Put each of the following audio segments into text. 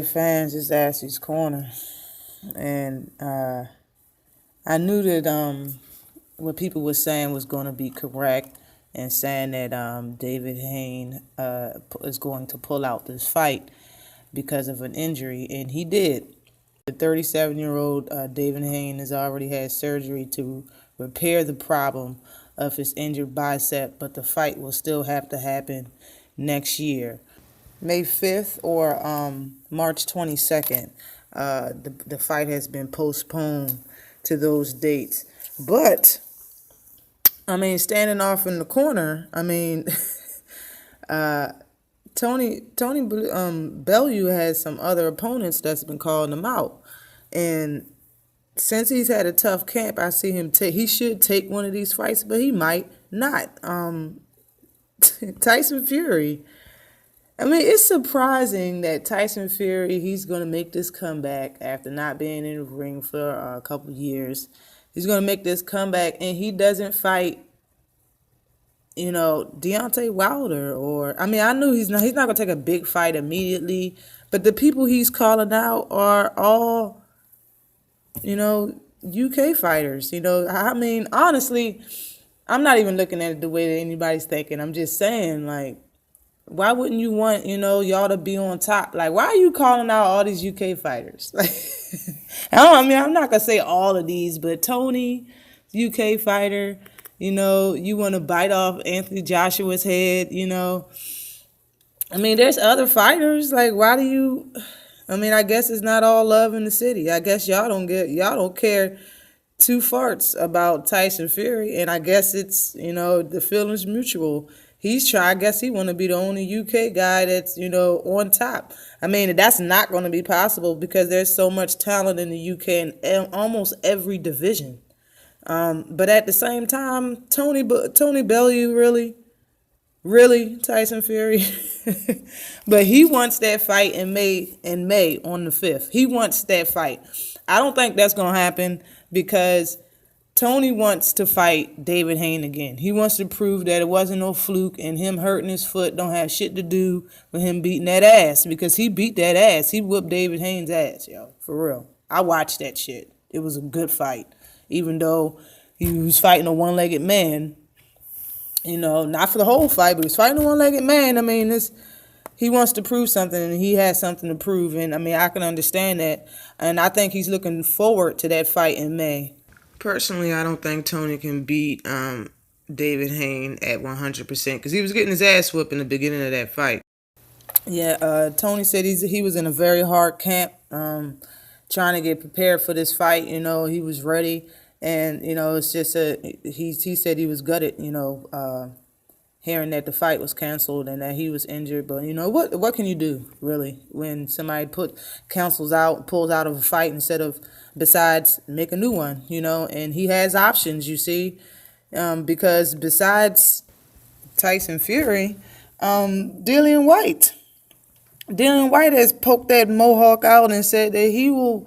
Fans is Ashley's Corner, and I knew that what people were saying was going to be correct, and saying that David Hayne is going to pull out this fight because of an injury, and he did. The 37-year-old David Hayne has already had surgery to repair the problem of his injured bicep, but the fight will still have to happen next year. May 5th or March 22nd. The fight has been postponed to those dates. But, I mean, standing off in the corner, I mean, Tony Bellew has some other opponents that's been calling him out. And since he's had a tough camp, I see him he should take one of these fights, but he might not. Tyson Fury. I mean, it's surprising that Tyson Fury, he's going to make this comeback after not being in the ring for a couple years. He's going to make this comeback, and he doesn't fight, Deontay Wilder. I know he's not going to take a big fight immediately, but the people he's calling out are all, UK fighters. Honestly, I'm not even looking at it the way that anybody's thinking. I'm just saying, why wouldn't you want, y'all to be on top? Like, why are you calling out all these UK fighters? Like, I'm not going to say all of these, but Tony, UK fighter, you want to bite off Anthony Joshua's head, there's other fighters. Like, why do you, I guess it's not all love in the city. I guess y'all don't care two farts about Tyson Fury, and I guess it's, the feeling's mutual. I guess he want to be the only UK guy that's, on top. That's not going to be possible because there's so much talent in the UK in almost every division. But at the same time, Tony Bellew, really, Tyson Fury? But he wants that fight in May on the 5th. He wants that fight. I don't think that's going to happen because Tony wants to fight David Hayne again. He wants to prove that it wasn't no fluke, and him hurting his foot don't have shit to do with him beating that ass, because he beat that ass. He whooped David Hayne's ass, yo, for real. I watched that shit. It was a good fight, even though he was fighting a one-legged man. Not for the whole fight, but he was fighting a one-legged man. He wants to prove something, and he has something to prove, and I can understand that, and I think he's looking forward to that fight in May. Personally, I don't think Tony can beat David Hayne at 100% because he was getting his ass whooped in the beginning of that fight. Yeah, Tony said he was in a very hard camp, trying to get prepared for this fight. He was ready, and it's just he said he was gutted. Hearing that the fight was canceled and that he was injured, but what can you do really when somebody pulls out of a fight besides make a new one, and he has options, you see, because besides Tyson Fury, Dillian White has poked that mohawk out and said that he will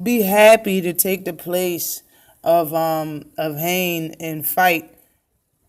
be happy to take the place of Hayne and fight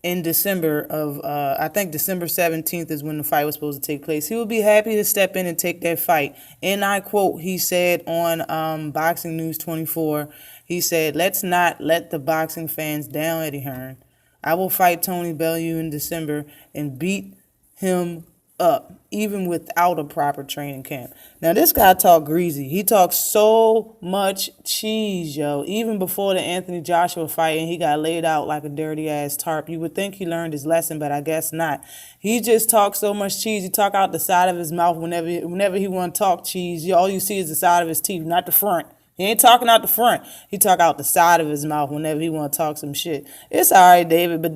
in December of, I think December 17th is when the fight was supposed to take place. He would be happy to step in and take that fight. And I quote, he said on Boxing News 24, he said, "Let's not let the boxing fans down, Eddie Hearn. I will fight Tony Bellew in December and beat him up, even without a proper training camp." Now, this guy talk greasy. He talks so much cheese, yo. Even before the Anthony Joshua fight, and he got laid out like a dirty-ass tarp. You would think he learned his lesson, but I guess not. He just talks so much cheese. He talk out the side of his mouth whenever he want to talk cheese. All you see is the side of his teeth, not the front. He ain't talking out the front. He talk out the side of his mouth whenever he want to talk some shit. It's all right, Dylan, but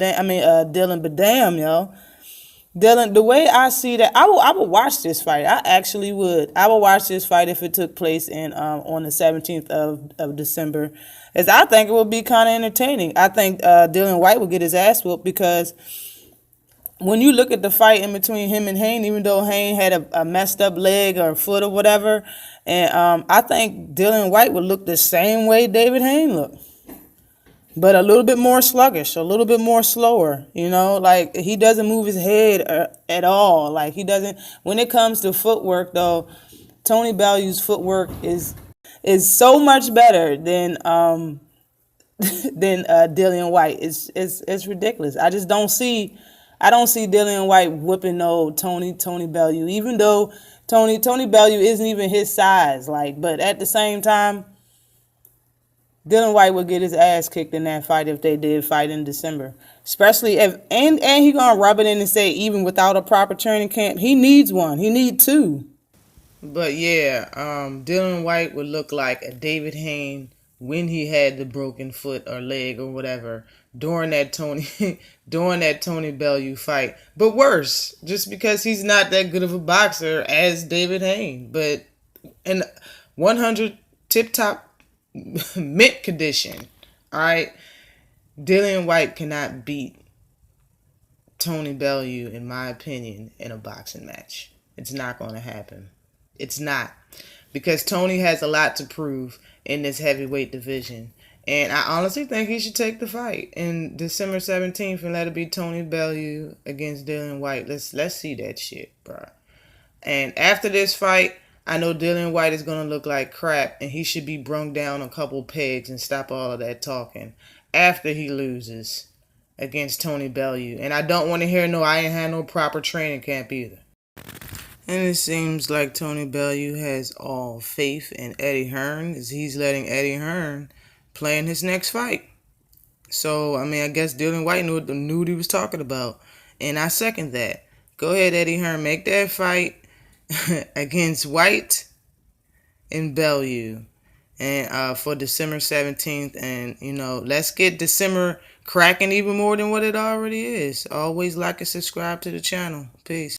damn, yo. Dylan, the way I see that, I would watch this fight. I actually would. I would watch this fight if it took place on the 17th of December, as I think it would be kind of entertaining. I think Dillian White would get his ass whooped because when you look at the fight in between him and Hayne, even though Hayne had a messed up leg or foot or whatever, and I think Dillian White would look the same way David Hayne looked. But a little bit more sluggish, a little bit more slower, like he doesn't move his head at all. Like he doesn't, when it comes to footwork though, Tony Bellew's footwork is so much better than Dillian White. It's ridiculous. I don't see Dillian White whooping no Tony Bellew, even though Tony Bellew isn't even his size. Like, but at the same time, Dylan White would get his ass kicked in that fight if they did fight in December. Especially if and he gonna rub it in and say even without a proper training camp, he needs one. He need two. But yeah, Dylan White would look like a David Hayne when he had the broken foot or leg or whatever during that Tony during that Tony Bellew fight. But worse, just because he's not that good of a boxer as David Hayne, but in 100 tip top mint condition. All right, Dillian White cannot beat Tony Bellew, in my opinion, in a boxing match. It's not going to happen. It's not, because Tony has a lot to prove in this heavyweight division, and I honestly think he should take the fight in December 17th and let it be Tony Bellew against Dillian White. Let's see that shit, bro. And after this fight, I know Dillian White is going to look like crap, and he should be brung down a couple pegs and stop all of that talking after he loses against Tony Bellew. And I don't want to hear I ain't had no proper training camp either. And it seems like Tony Bellew has all faith in Eddie Hearn, as he's letting Eddie Hearn play in his next fight. So, I mean, I guess Dillian White knew what he was talking about. And I second that. Go ahead, Eddie Hearn. Make that fight against White and Bellew, and for December 17th. And, let's get December cracking even more than what it already is. Always like and subscribe to the channel. Peace.